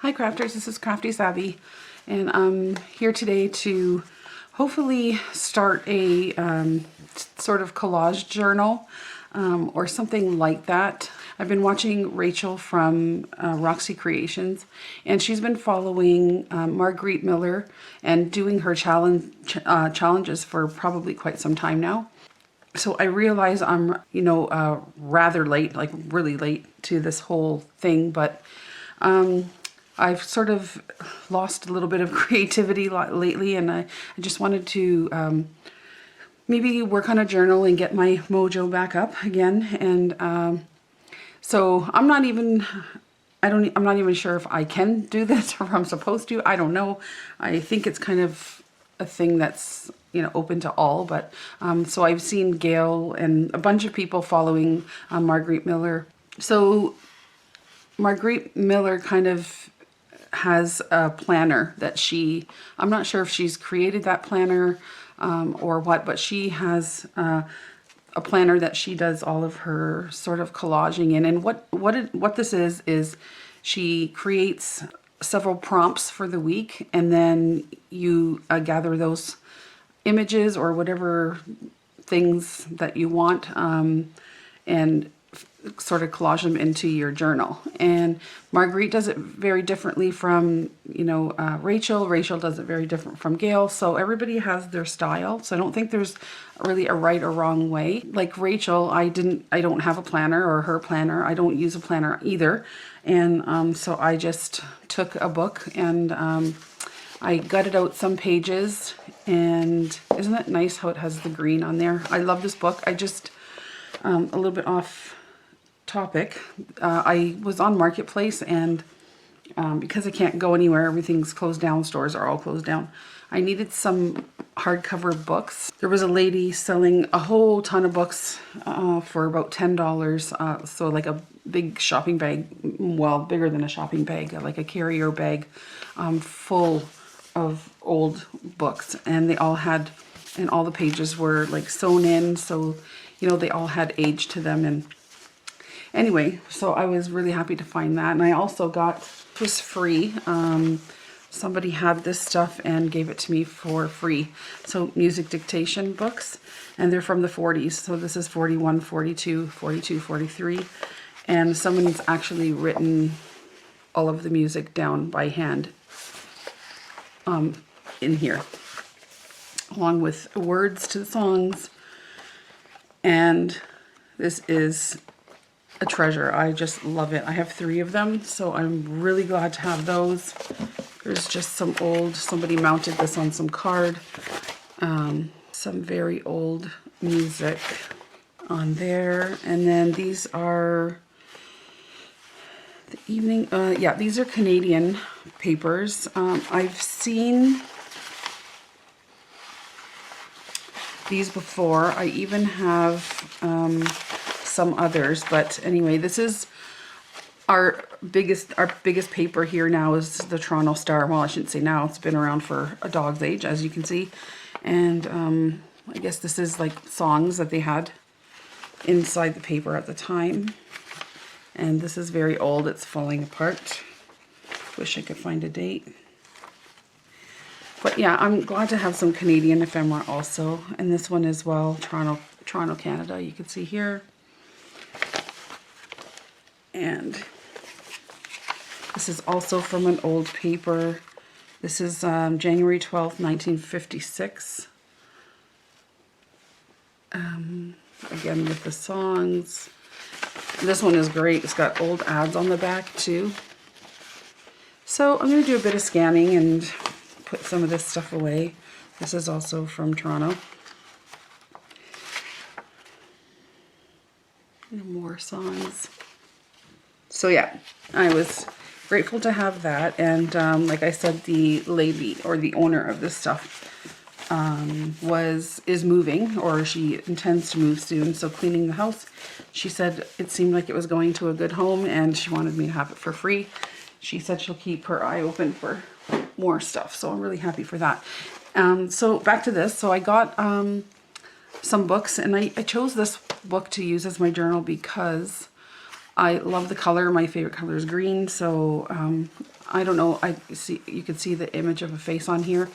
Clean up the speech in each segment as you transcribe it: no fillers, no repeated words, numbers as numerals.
Hi crafters, this is Crafty Savvy, and I'm here today to hopefully start a sort of collage journal or something like that. I've been watching Rachel from Roxy Creations, and she's been following Marguerite Miller and doing her challenges for probably quite some time now. So I realize I'm, rather late, like really late to this whole thing, but I've sort of lost a little bit of creativity lately, and I just wanted to maybe work on a journal and get my mojo back up again. And so I'm not even sure if I can do this or if I'm supposed to. I don't know. I think it's kind of a thing that's open to all, but so I've seen Gail and a bunch of people following Marguerite Miller. So Marguerite Miller kind of has a planner that I'm not sure if she's created that planner or what, but she has a planner that she does all of her sort of collaging in. And what this is she creates several prompts for the week, and then you gather those images or whatever things that you want and sort of collage them into your journal. And Marguerite does it very differently from Rachel. Rachel does it very different from Gail. So everybody has their style. So I don't think there's really a right or wrong way. Like Rachel, I don't have a planner or her planner. I don't use a planner either. And so I just took a book and I gutted out some pages. And isn't it nice how it has the green on there? I love this book. I just a little bit off topic. I was on Marketplace, and because I can't go anywhere, everything's closed down, stores are all closed down, I needed some hardcover books. There was a lady selling a whole ton of books for about $10, so like a big shopping bag, well, bigger than a shopping bag, like a carrier bag full of old books, and they all had, and all the pages were like sewn in, so they all had age to them. And anyway, so I was really happy to find that. And I also got, it was free. Somebody had this stuff and gave it to me for free. So music dictation books, and they're from the 40s. So this is 41, 42, 42, 43. And someone's actually written all of the music down by hand in here, along with words to the songs. And this is a treasure. I just love it. I have 3 of them, so I'm really glad to have those. There's just some old, somebody mounted this on some card, some very old music on there. And then these are the evening, yeah, these are Canadian papers. I've seen these before. I even have some others, but anyway, this is our biggest paper here now is the Toronto Star. Well, I shouldn't say now, it's been around for a dog's age, as you can see. And I guess this is like songs that they had inside the paper at the time. And this is very old, it's falling apart. Wish I could find a date. But yeah, I'm glad to have some Canadian ephemera also. And this one as well, Toronto, Canada, you can see here. And this is also from an old paper. This is January 12th, 1956. Again, with the songs. This one is great. It's got old ads on the back too. So I'm going to do a bit of scanning and put some of this stuff away. This is also from Toronto. And more songs. So yeah, I was grateful to have that. And like I said, the lady or the owner of this stuff is moving, or she intends to move soon. So cleaning the house, she said it seemed like it was going to a good home, and she wanted me to have it for free. She said she'll keep her eye open for more stuff, so I'm really happy for that. So back to this. So I got some books, and I chose this book to use as my journal because I love the color. My favorite color is green, so I don't know. You can see the image of a face on here.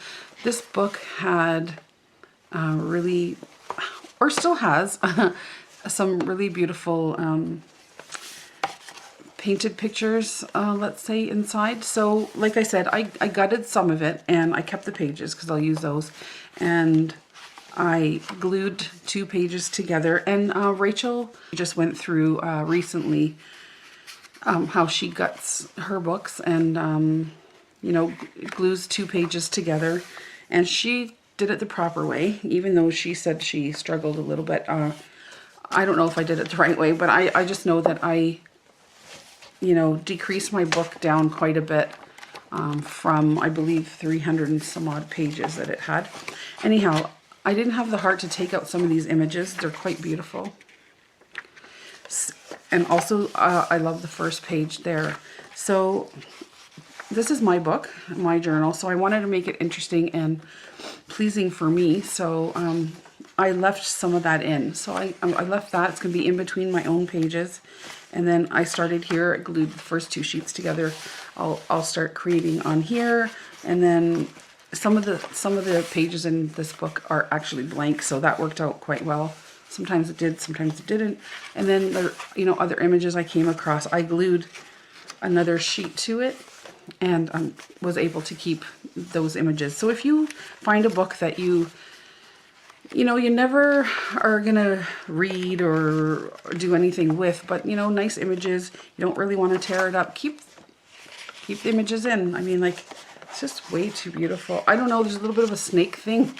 This book had really, or still has, some really beautiful painted pictures, let's say, inside. So like I said, I gutted some of it and I kept the pages because I'll use those, and I glued 2 pages together. And Rachel just went through recently how she guts her books and you know, glues 2 pages together, and she did it the proper way, even though she said she struggled a little bit. I don't know if I did it the right way, but I just know that I, you know, decreased my book down quite a bit from, I believe, 300 and some odd pages that it had. Anyhow, I didn't have the heart to take out some of these images. They're quite beautiful. And also, I love the first page there. So this is my book, my journal. So I wanted to make it interesting and pleasing for me. So I left some of that in. So I left that. It's going to be in between my own pages. And then I started here, I glued the first 2 sheets together. I'll start creating on here, and then some of the pages in this book are actually blank, so that worked out quite well. Sometimes it did, sometimes it didn't. And then there, you know, other images I came across, I glued another sheet to it and was able to keep those images. So if you find a book that you know, you never are gonna read or do anything with, but you know, nice images, you don't really want to tear it up, keep the images in. I mean, like, it's just way too beautiful. I don't know, there's a little bit of a snake thing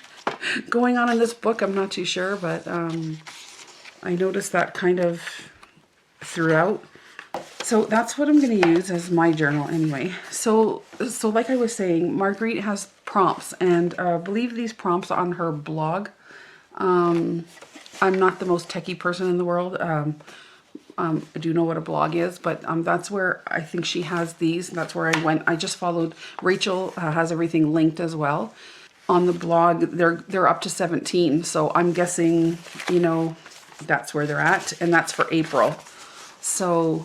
going on in this book, I'm not too sure, but I noticed that kind of throughout. So that's what I'm going to use as my journal anyway. So like I was saying, Marguerite has prompts, and I believe these prompts on her blog. I'm not the most techie person in the world. I do know what a blog is, but that's where I think she has these. That's where I went. I just followed. Rachel has everything linked as well. On the blog, they're up to 17, so I'm guessing, you know, that's where they're at, and that's for April. So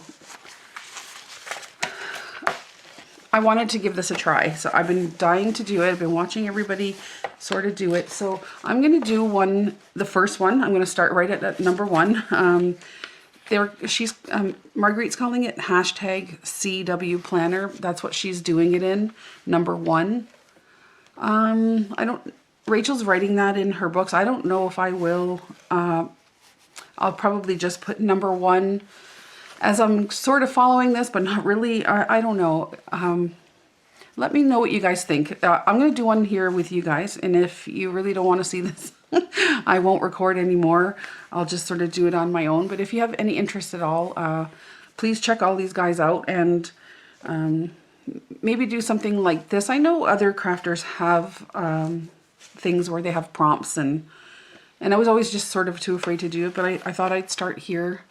I wanted to give this a try. So I've been dying to do it. I've been watching everybody sort of do it. So I'm going to do the first one. I'm going to start right at number 1. Marguerite's calling it hashtag CW Planner. That's what she's doing it in, number 1. Rachel's writing that in her books. I don't know if I will. I'll probably just put number 1 as I'm sort of following this, but not really. I don't know. Let me know what you guys think. I'm going to do one here with you guys, and if you really don't want to see this, I won't record anymore. I'll just sort of do it on my own. But if you have any interest at all, please check all these guys out and maybe do something like this. I know other crafters have things where they have prompts, and I was always just sort of too afraid to do it, but I thought I'd start here.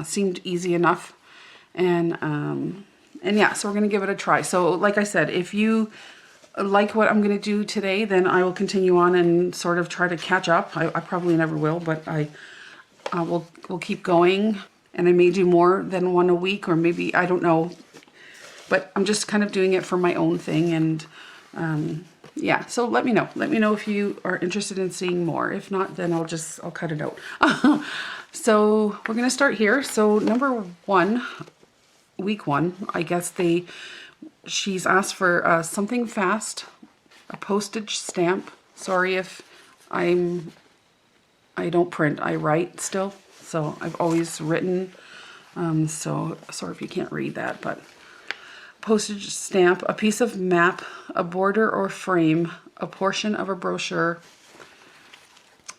Seemed easy enough, and yeah, so we're gonna give it a try. So like I said, if you like what I'm gonna do today, then I will continue on and sort of try to catch up. I probably never will, but we'll keep going, and I may do more than one a week, or maybe, I don't know, but I'm just kind of doing it for my own thing. And yeah, so let me know if you are interested in seeing more. If not, then I'll cut it out. So we're going to start here. So number 1, week 1, I guess she's asked for something fast, a postage stamp. Sorry if I don't print, I write still. So I've always written. So sorry if you can't read that, but postage stamp, a piece of map, a border or frame, a portion of a brochure,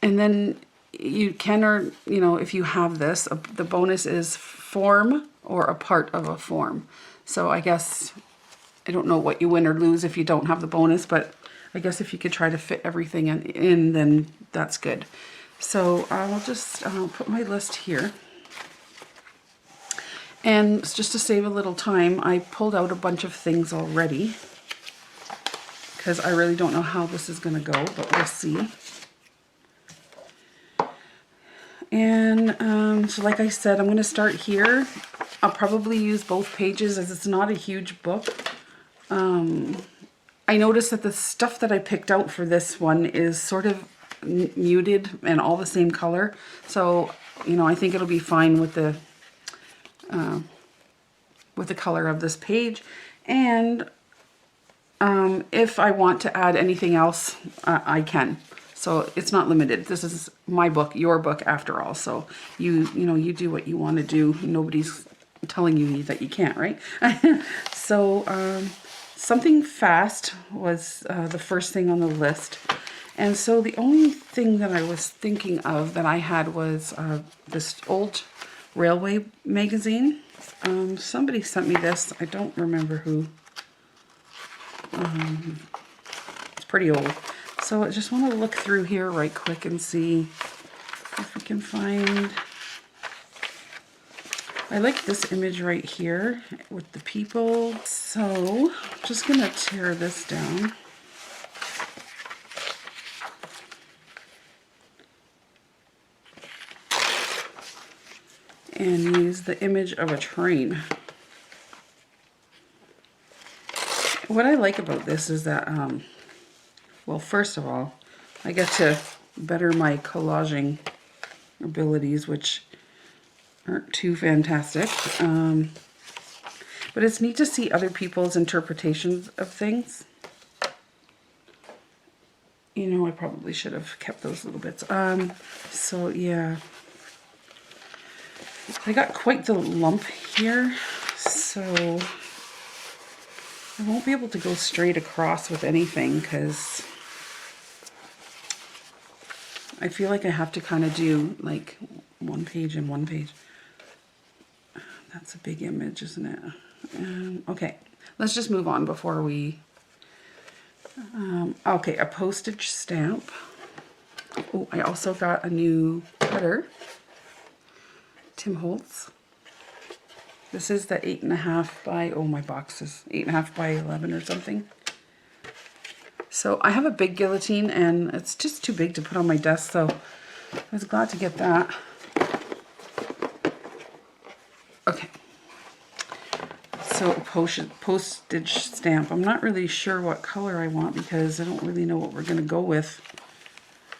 and then you can, or you know, if you have this, the bonus is form or a part of a form. So I guess, I don't know what you win or lose if you don't have the bonus, but I guess if you could try to fit everything in, then that's good. So I'll just put my list here. And just to save a little time, I pulled out a bunch of things already, because I really don't know how this is going to go, but we'll see. And so like I said, I'm going to start here I'll probably use both pages as it's not a huge book. I noticed that the stuff that I picked out for this one is sort of muted and all the same color. So, you know, I think it'll be fine with the color of this page. And if I want to add anything else, I can. So it's not limited. This is my book, your book after all. So you know, you do what you want to do. Nobody's telling you that you can't, right? So something fast was the first thing on the list. And so the only thing that I was thinking of that I had was this old railway magazine. Somebody sent me this. I don't remember who. It's pretty old. So I just want to look through here right quick and see if we can find... I like this image right here with the people. So I'm just going to tear this down. And use the image of a train. What I like about this is that, well, first of all, I get to better my collaging abilities, which aren't too fantastic. But it's neat to see other people's interpretations of things. You know, I probably should have kept those little bits. So yeah. I got quite the lump here, so I won't be able to go straight across with anything because I feel like I have to kind of do like one page and one page. That's a big image, isn't it? Okay, let's just move on before we... okay, a postage stamp. Oh, I also got a new cutter. Tim Holtz. This is the 8.5 by, oh, my box is 8.5 by 11 or something. So I have a big guillotine and it's just too big to put on my desk, so I was glad to get that. Okay. So postage stamp. I'm not really sure what color I want because I don't really know what we're going to go with.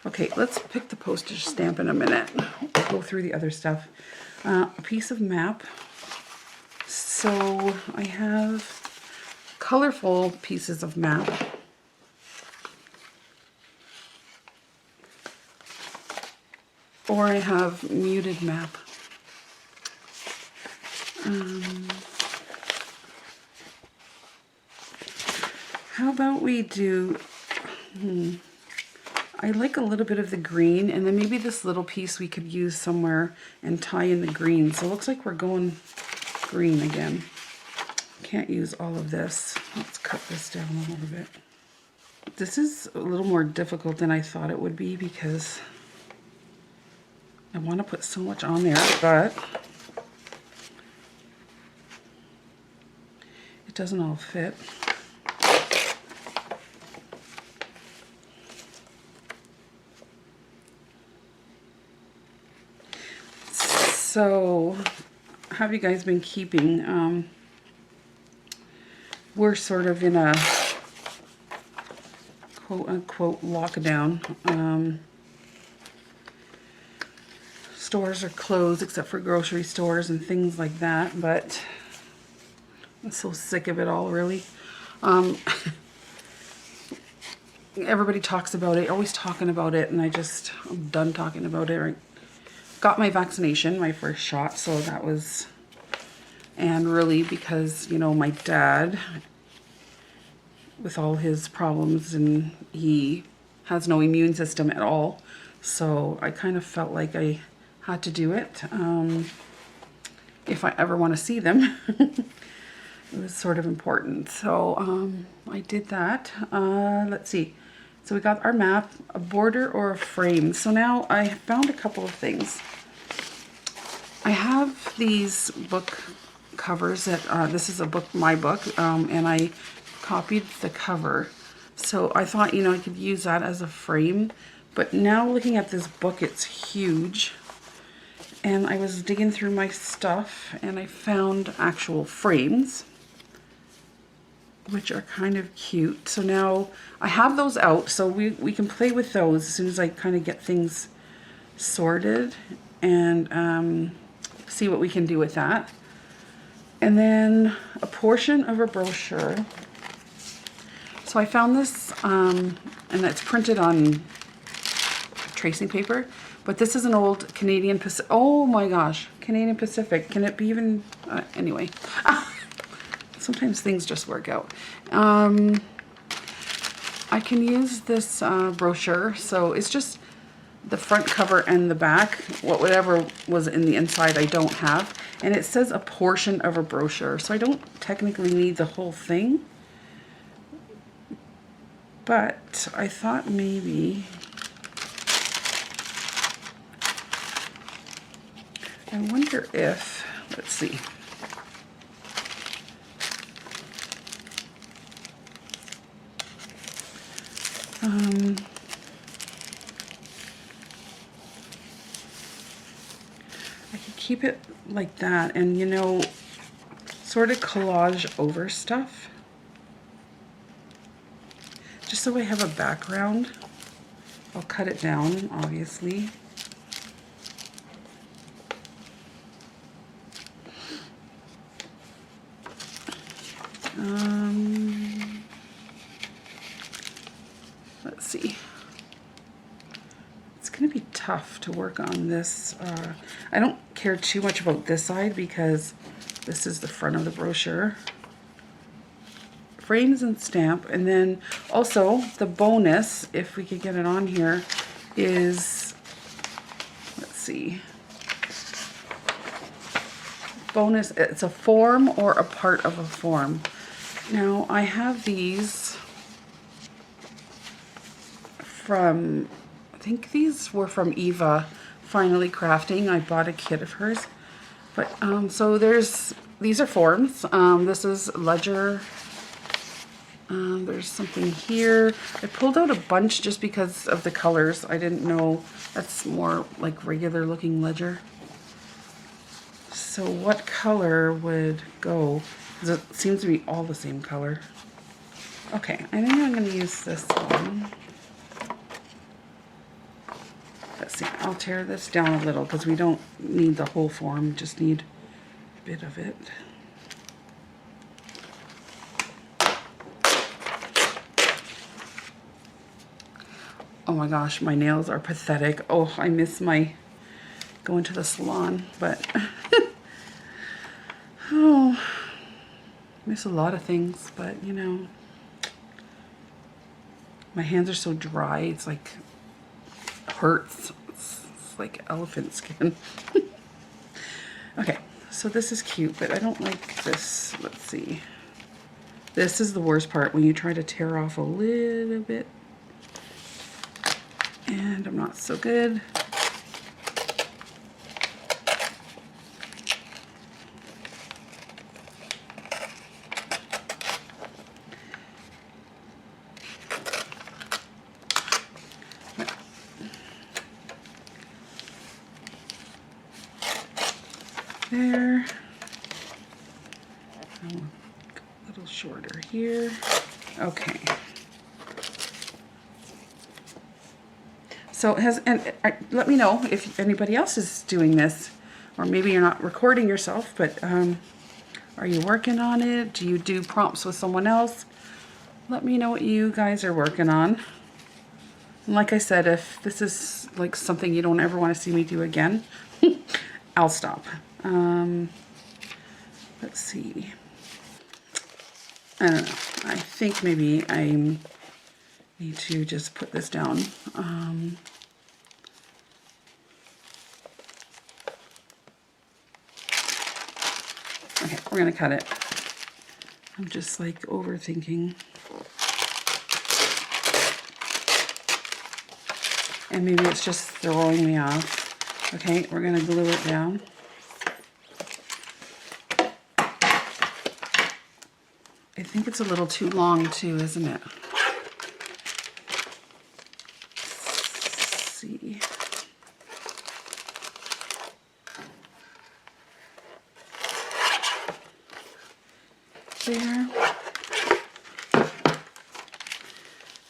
Okay, let's pick the postage stamp in a minute. We'll go through the other stuff. A piece of map. So I have colorful pieces of map. Or I have muted map. How about we do... I like a little bit of the green, and then maybe this little piece we could use somewhere and tie in the green. So it looks like we're going green again. Can't use all of this. Let's cut this down a little bit. This is a little more difficult than I thought it would be because I want to put so much on there, but it doesn't all fit. So, how have you guys been keeping? We're sort of in a quote-unquote lockdown. Stores are closed except for grocery stores and things like that, but I'm so sick of it all, really. Everybody talks about it, always talking about it, and I'm done talking about it. Right? Got my vaccination, my first shot, so that was, and really because, you know, my dad, with all his problems, and he has no immune system at all, so I kind of felt like I had to do it if I ever want to see them. It was sort of important, so I did that. Let's see. So we got our map, a border or a frame. So now I found a couple of things. I have these book covers that, this is a book, my book, and I copied the cover. So I thought, you know, I could use that as a frame. But now looking at this book, it's huge. And I was digging through my stuff and I found actual frames, which are kind of cute. So now I have those out, so we can play with those as soon as I kind of get things sorted and see what we can do with that. And then a portion of a brochure. So I found this, and it's printed on tracing paper, but this is an old Canadian Pacific. Oh my gosh, Canadian Pacific. Can it be even, anyway. Sometimes things just work out. I can use this brochure, so it's just the front cover and the back. Whatever was in the inside I don't have. And it says a portion of a brochure, so I don't technically need the whole thing. But I thought maybe I wonder if, let's see. I could keep it like that and, you know, sort of collage over stuff. Just so I have a background. I'll cut it down, obviously. Let's see. It's going to be tough to work on this. I don't care too much about this side because this is the front of the brochure. Frames and stamp, and then also the bonus, if we could get it on here, is, let's see, bonus, it's a form or a part of a form. Now I have these from, I think these were from Eva Finally Crafting. I bought a kit of hers, but so these are forms. This is ledger. There's something here. I pulled out a bunch just because of the colors. I didn't know that's more like regular looking ledger. So what color would go? Because it seems to be all the same color. Okay, I think I'm going to use this one. Let's see, I'll tear this down a little because we don't need the whole form, just need a bit of it. Oh my gosh, my nails are pathetic. Oh, I miss my going to the salon, but oh, I miss a lot of things, but you know, my hands are so dry, it's like, hurts. It's like elephant skin. Okay, so this is cute, but I don't like this. Let's see. This is the worst part, when you try to tear off a little bit. And I'm not so good. There. A little shorter here. Okay. So let me know if anybody else is doing this, or maybe you're not recording yourself, but are you working on it? Do you do prompts with someone else? Let me know what you guys are working on. And like I said, if this is like something you don't ever want to see me do again, I'll stop. Let's see. I don't know. I think maybe I need to just put this down. Okay, we're gonna cut it. I'm just like overthinking. And maybe it's just throwing me off. Okay, we're gonna glue it down. I think it's a little too long too, isn't it? Let's see.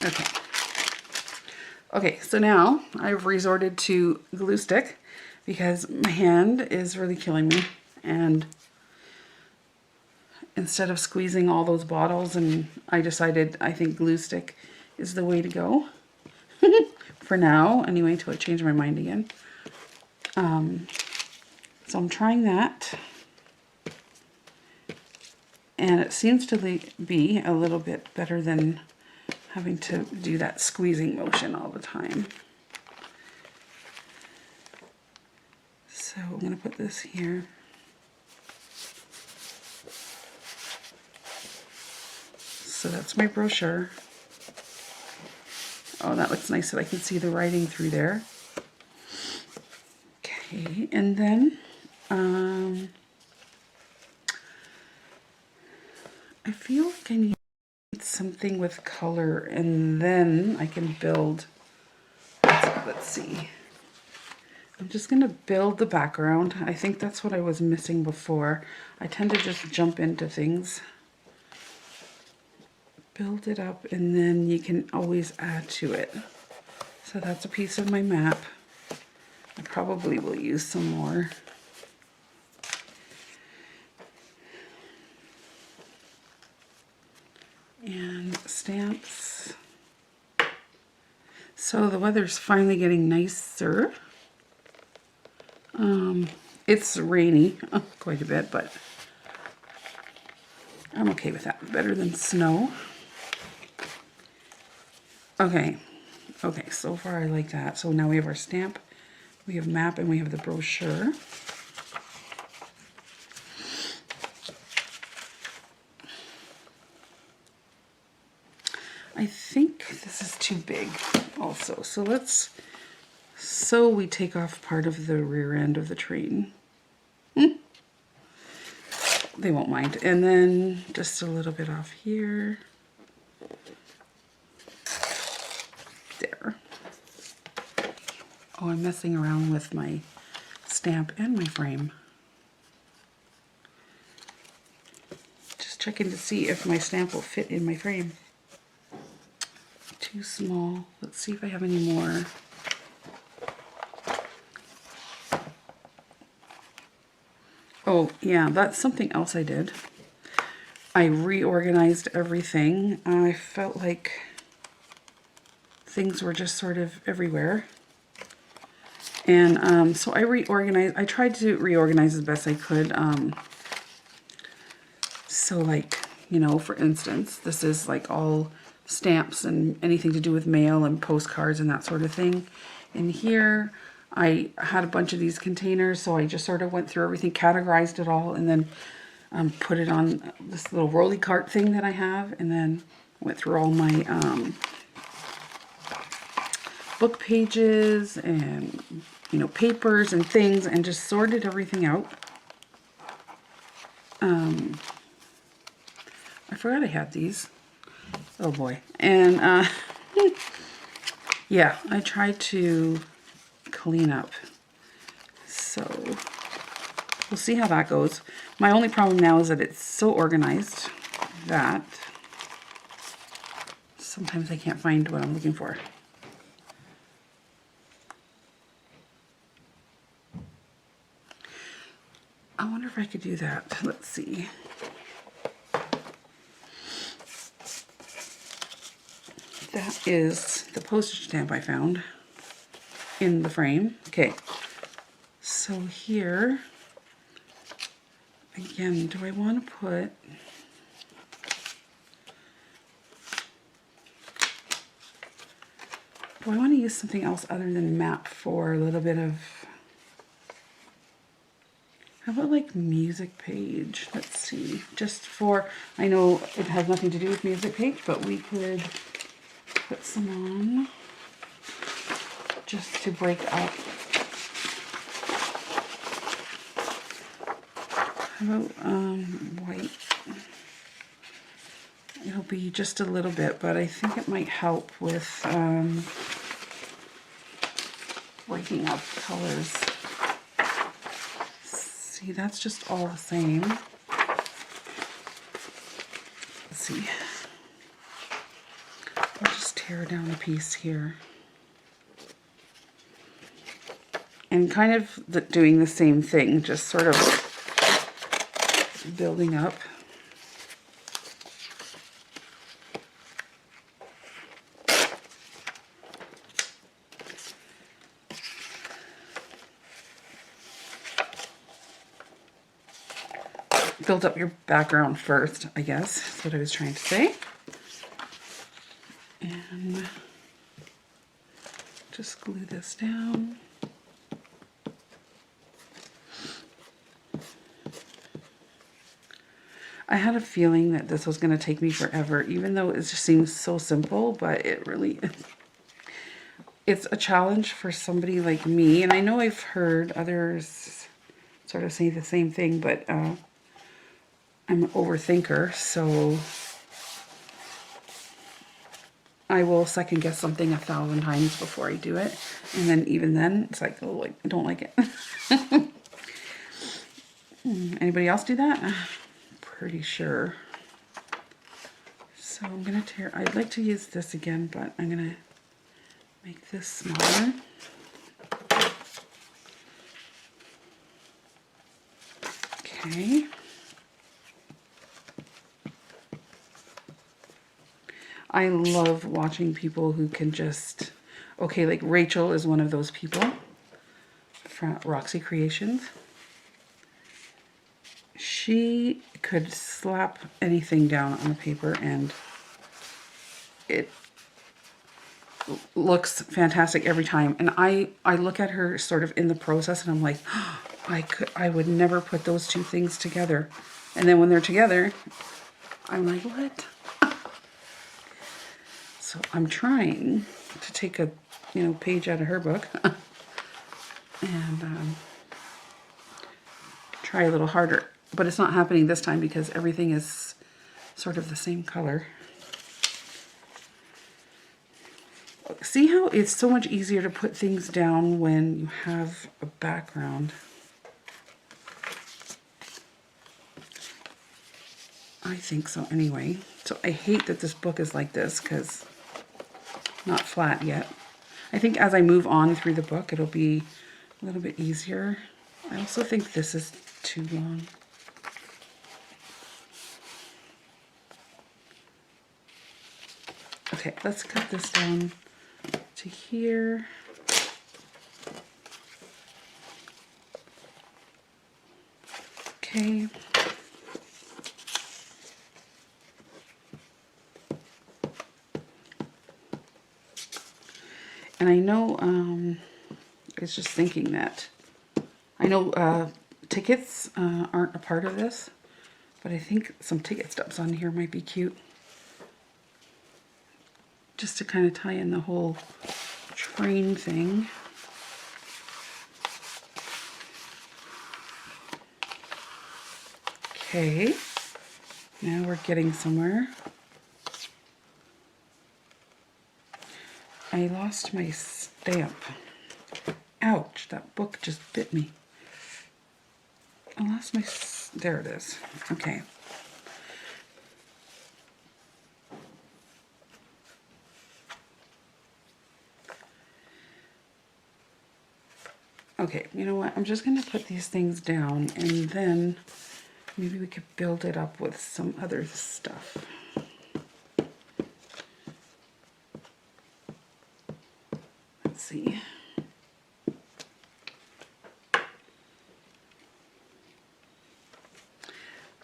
Okay. Okay, so now I've resorted to glue stick because my hand is really killing me, and instead of squeezing all those bottles, and I decided I think glue stick is the way to go for now anyway, until I change my mind again. So I'm trying that, and it seems to be a little bit better than having to do that squeezing motion all the time. So I'm going to put this here. So that's my brochure. Oh, that looks nice that I can see the writing through there. Okay, and then I feel like I need something with color, and then I can build. Let's see. I'm just going to build the background. I think that's what I was missing before. I tend to just jump into things. Build it up, and then you can always add to it. So that's a piece of my map. I probably will use some more. And stamps. So the weather's finally getting nicer. It's rainy quite a bit, but I'm okay with that. Better than snow. Okay, so far I like that. So now we have our stamp, we have map, and we have the brochure. I think this is too big also. So we take off part of the rear end of the train. They won't mind. And then just a little bit off here. There. Oh, I'm messing around with my stamp and my frame. Just checking to see if my stamp will fit in my frame. Too small. Let's see if I have any more. Oh, yeah, that's something else I did. I reorganized everything. I felt like things were just sort of everywhere. And so I reorganized. I tried to reorganize as best I could. So like, you know, for instance, this is like all stamps and anything to do with mail and postcards and that sort of thing. And here I had a bunch of these containers, so I just sort of went through everything, categorized it all, and then put it on this little rolly cart thing that I have, and then went through all my book pages and, you know, papers and things, and just sorted everything out. I forgot I had these. Oh boy. And yeah, I tried to clean up. So we'll see how that goes. My only problem now is that it's so organized that sometimes I can't find what I'm looking for. I wonder if I could do that. Let's see. That is the postage stamp I found in the frame. Okay, so here, again, do I want to put... Do I want to use something else other than map for a little bit of... How about like music page? Let's see. Just for... I know it has nothing to do with music page, but we could put some on just to break up. How about white? It'll be just a little bit, but I think it might help with breaking up colors. See, that's just all the same. Let's see. I'll just tear down a piece here. And kind of doing the same thing, just sort of building up. Build up your background first, I guess. That's what I was trying to say. And just glue this down. I had a feeling that this was going to take me forever, even though it just seems so simple, but it really is. It's a challenge for somebody like me, and I know I've heard others sort of say the same thing, but I'm an overthinker, so I will second guess something 1,000 times before I do it, and then even then, it's like, oh, I don't like it. Anybody else do that? Pretty sure. So I'm gonna tear, I'd like to use this again, but I'm gonna make this smaller. Okay. I love watching people who can just, okay, like Rachel is one of those people from Roxy Creations. She could slap anything down on the paper and it looks fantastic every time. And I look at her sort of in the process and I'm like, oh, I would never put those two things together. And then when they're together, I'm like, what? So I'm trying to take a, page out of her book and try a little harder. But it's not happening this time because everything is sort of the same color. See how it's so much easier to put things down when you have a background? I think so anyway. So I hate that this book is like this because not flat yet. I think as I move on through the book, it'll be a little bit easier. I also think this is too long. Okay, let's cut this down to here. Okay. And I know, I was just thinking that, I know tickets aren't a part of this, but I think some ticket stubs on here might be cute. Just to kind of tie in the whole train thing. Okay, now we're getting somewhere. I lost my stamp. Ouch, that book just bit me. I lost my, there it is. Okay. Okay, you know what? I'm just going to put these things down and then maybe we could build it up with some other stuff. Let's see.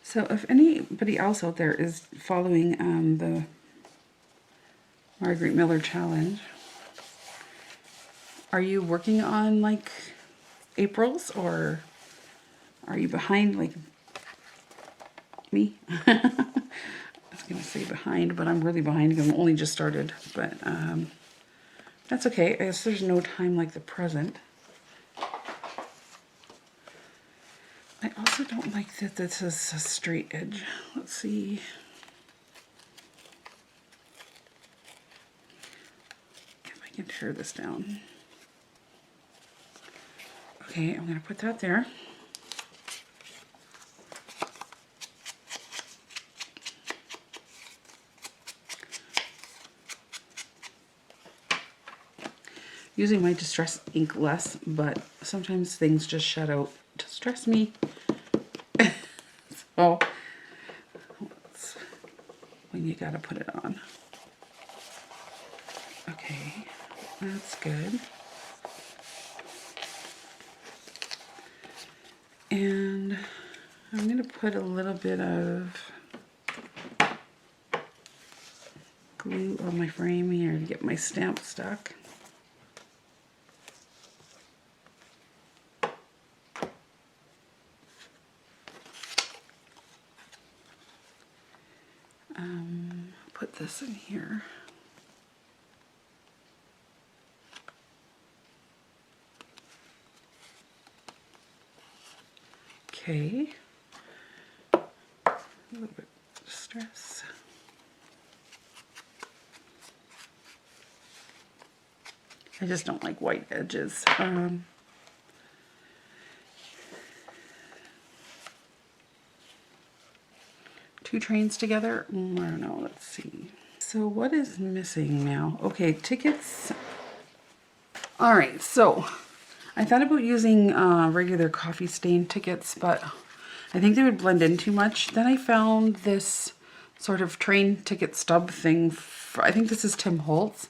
So if anybody else out there is following the Margaret Miller Challenge, are you working on like April's or are you behind like me? I was going to say behind, but I'm really behind because I'm only just started. But that's okay. I guess there's no time like the present. I also don't like that this is a straight edge. Let's see. If I can tear this down. Okay, I'm going to put that there. using my distress ink less, but sometimes things just shut out to stress me. So that's when you gotta put it on. Okay, that's good. And I'm gonna put a little bit of glue on my frame here to get my stamp stuck. Put this in here. Okay. A little bit of stress. I just don't like white edges. Two trains together? I don't know, let's see. So what is missing now? Okay, tickets. All right, so I thought about using regular coffee stain tickets, but I think they would blend in too much. Then I found this sort of train ticket stub thing. I think this is Tim Holtz.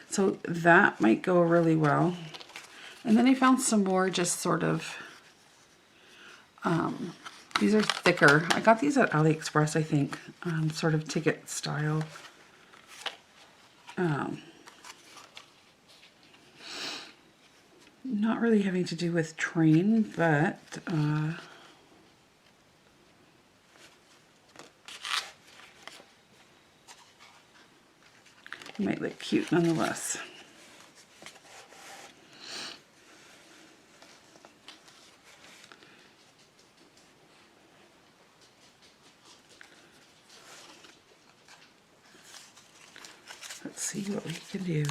So that might go really well. And then I found some more just sort of, these are thicker. I got these at AliExpress, I think, sort of ticket style. Not really having to do with train, but might look cute nonetheless. Let's see what we can do.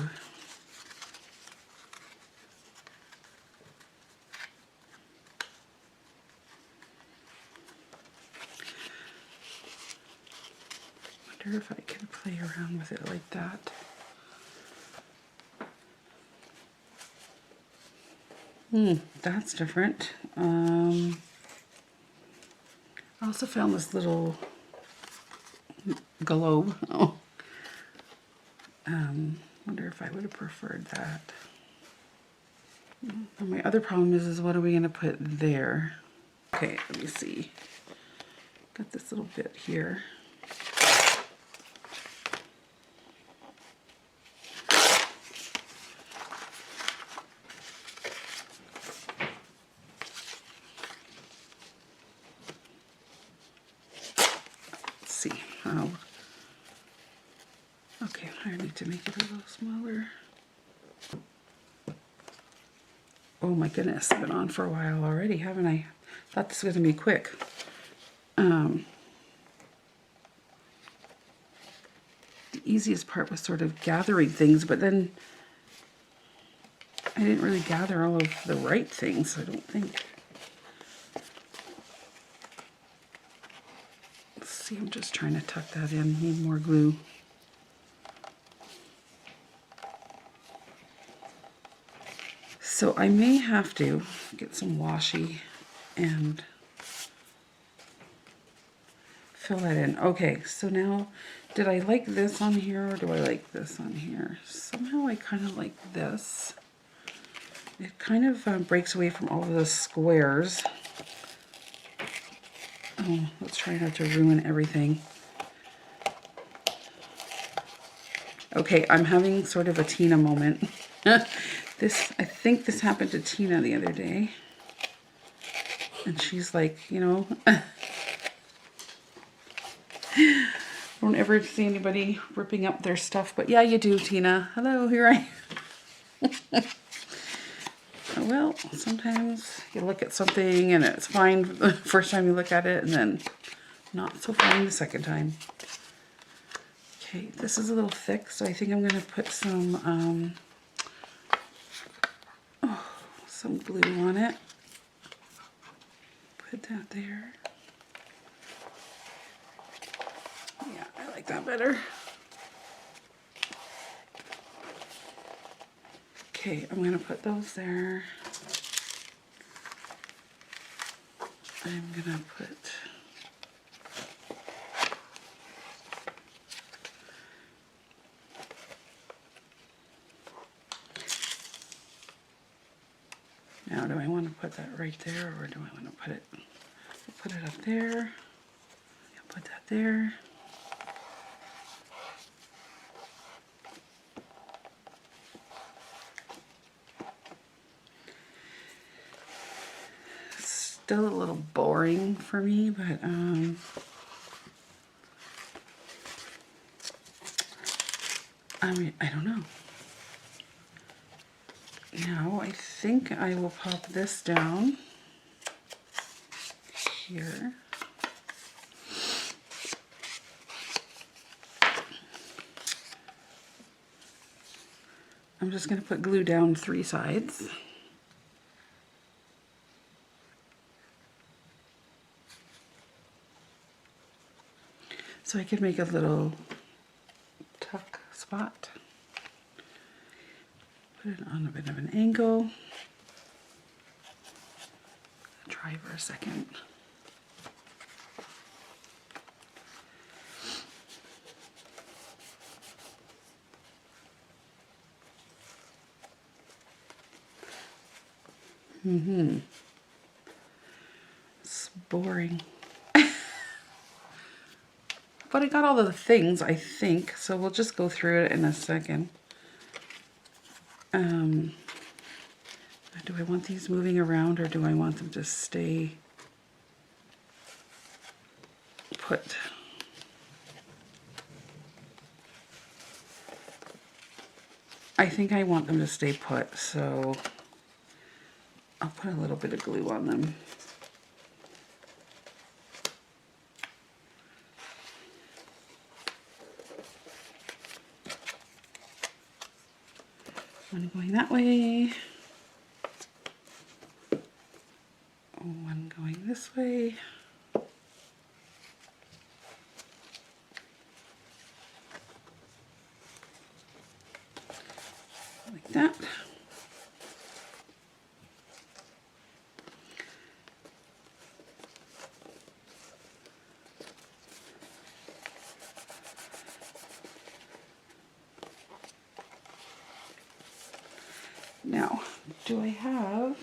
Wonder if I can play around with it like that. That's different. I also found this little globe. Oh. Wonder if I would have preferred that. And my other problem is what are we going to put there? Okay, let me see. Got this little bit here. Let's see how. Okay, I need to make it a little smaller. Oh my goodness, been on for a while already, haven't I? Thought this was gonna be quick. The easiest part was sort of gathering things, but then I didn't really gather all of the right things, I don't think. Let's see, I'm just trying to tuck that in, need more glue. So I may have to get some washi and fill that in. Okay, so now, did I like this on here or do I like this on here? Somehow I kind of like this. It kind of breaks away from all of the squares. Oh, let's try not to ruin everything. Okay, I'm having sort of a Tina moment. I think this happened to Tina the other day. And she's like, you know, don't ever see anybody ripping up their stuff, but yeah, you do, Tina. Hello, here I am. Well, sometimes you look at something and it's fine the first time you look at it and then not so fine the second time. Okay, this is a little thick, so I think I'm going to put some glue on it. Put that there. Yeah, I like that better. Okay, I'm gonna put those there. I'm gonna put now, do I want to put that right there, or do I want to put it up there? I'll put that there. Still a little boring for me, but I mean, I don't know. Now I think I will pop this down here. I'm just going to put glue down 3 sides. So I could make a little tuck spot. Put it on a bit of an angle. Try for a second. It's boring. But I got all the things, I think, so we'll just go through it in a second. Do I want these moving around, or do I want them to stay put? I think I want them to stay put, so I'll put a little bit of glue on them. One going that way. One going this way. Like that. Now, do I have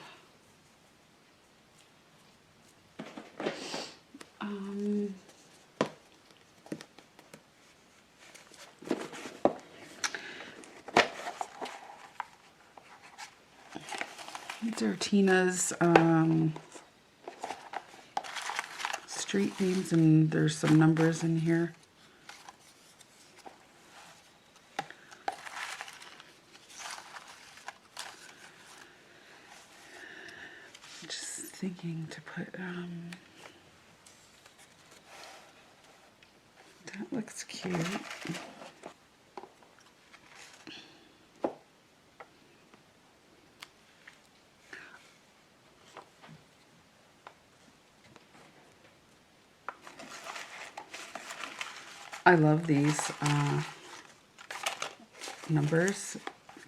these are Tina's street names, and there's some numbers in here. Just thinking to put that looks cute. I love these numbers,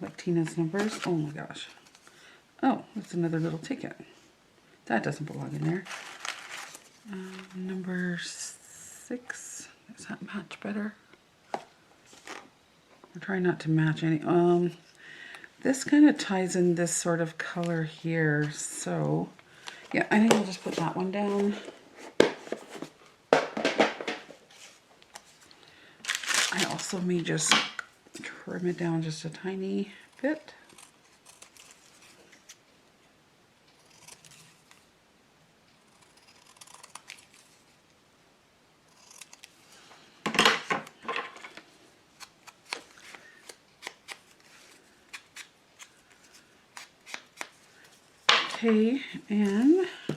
like Tina's numbers. Oh my gosh. Oh, that's another little ticket. That doesn't belong in there. Number 6. Does that match better? I'm trying not to match any. This kind of ties in this sort of color here. So, yeah, I think I'll just put that one down. I also may just trim it down just a tiny bit. Okay, and put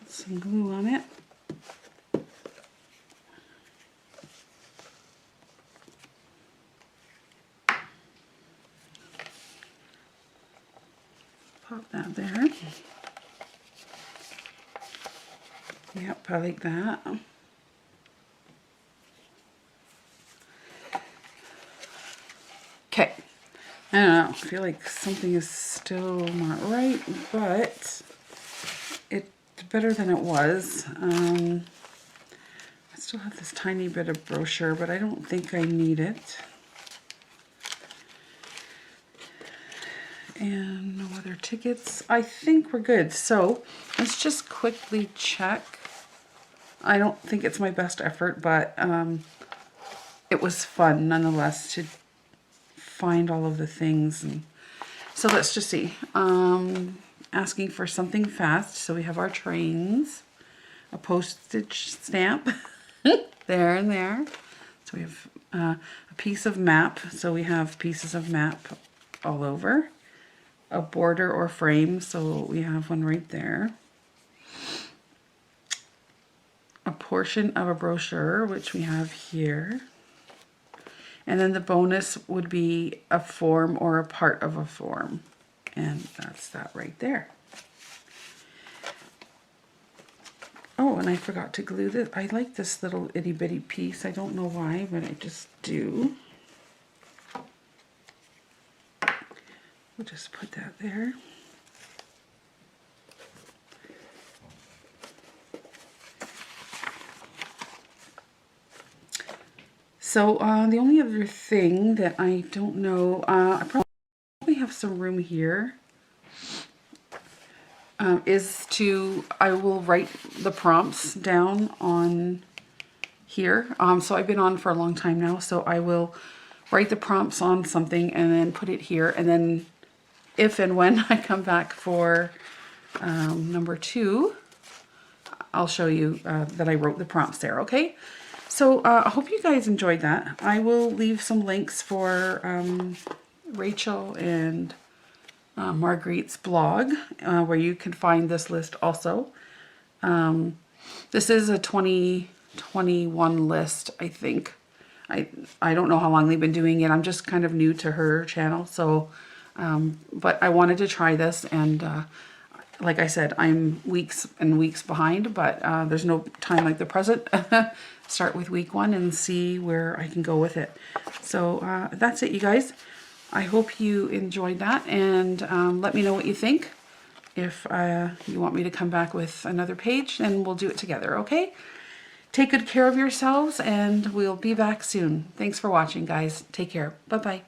some glue on it. Pop that there. Yep, I like that. Okay, I don't know, I feel like something is still not right, but it's better than it was. I still have this tiny bit of brochure, but I don't think I need it. And no other tickets. I think we're good. So let's just quickly check. I don't think it's my best effort, but it was fun nonetheless to find all of the things. And so let's just see. Asking for something fast. So we have our trains, a postage stamp there and there. So we have a piece of map. So we have pieces of map all over. A border or frame. So we have one right there. A portion of a brochure, which we have here. And then the bonus would be a form or a part of a form. And that's that right there. Oh, and I forgot to glue this. I like this little itty bitty piece. I don't know why, but I just do. We'll just put that there. So the only other thing that I don't know, I probably have some room here, is I will write the prompts down on here. So I've been on for a long time now, so I will write the prompts on something and then put it here. And then if and when I come back for number 2, I'll show you that I wrote the prompts there, okay? So I hope you guys enjoyed that. I will leave some links for Rachel and Marguerite's blog where you can find this list also. This is a 2021 list, I think. I don't know how long they've been doing it. I'm just kind of new to her channel, so but I wanted to try this, and like I said, I'm weeks and weeks behind, but there's no time like the present. Start with week 1 and see where I can go with it. So that's it, you guys. I hope you enjoyed that, and let me know what you think. If you want me to come back with another page, then we'll do it together, okay? Take good care of yourselves, and we'll be back soon. Thanks for watching, guys. Take care. Bye-bye.